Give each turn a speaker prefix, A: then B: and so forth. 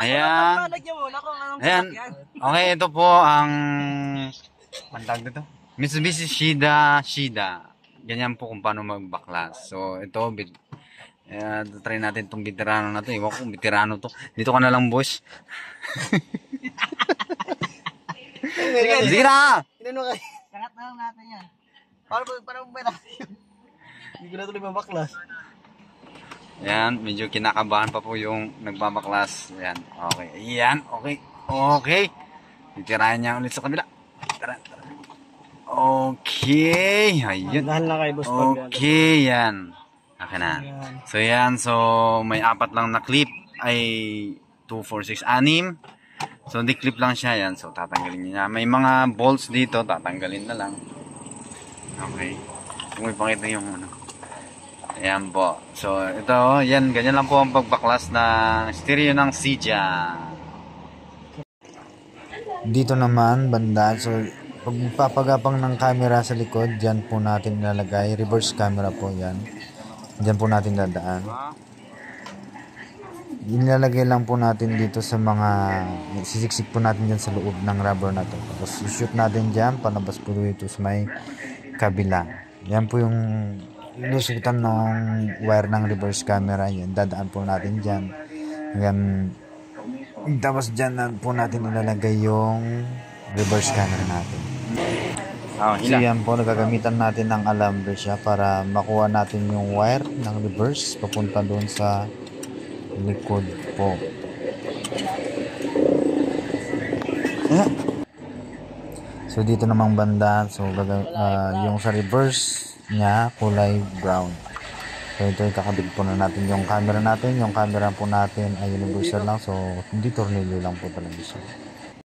A: Ayan. Ayan. Okay, ito po ang tawag dito? Mitsubishi Shida. Ganyan po kung paano magbaklas. So, ito, try natin itong veterano na to. Iwan ko, veterano to. Dito ka na lang, boss. Sige na!
B: Kangat na lang natin yan. Parang ba na? Hindi ko na tuloy mabaklas.
A: Ayan, medyo kinakabahan pa po yung nagbabaklas. Ayan, okay. Ayan, okay. Okay. Titirahan niya ulit sa kabila. Tara. Okay. Ayun.
B: Dahan lang kayo, boss.
A: Okay, yan. Okay na. So, yan. So, may 4 lang na clip. Ay, 2, 4, 6, 6. So, di-clip lang siya. Yan. So, tatanggalin niya. May mga bolts dito. Tatanggalin na lang. Okay. Kung may pakita yung ano. Ayan po. So, ito. Yan. Ganyan lang po ang pagbaklas ng stereo ng Sija.
C: Dito naman, banda. So, pag papagapang ng camera sa likod, dyan po natin ilalagay. Reverse camera po yan. Dyan po natin dadaan. Ilalagay lang po natin dito sa mga sisiksik po natin dyan sa loob ng rubber na to. Tapos shoot natin dyan, palabas po dito sa may kabila. Yan po yung lusutan ng wire ng reverse camera. Yan, dadaan po natin dyan. Yan. Tapos dyan na po natin ilalagay yung reverse camera natin. So yan po, nagagamitan natin ng alambre siya para makuha natin yung wire ng reverse papunta doon sa likod po. So dito namang banda, so yung sa reverse niya kulay brown. So ito kakabit po na natin yung camera natin. Yung camera po natin ay universal lang, so hindi tornilyo lang po talaga siya.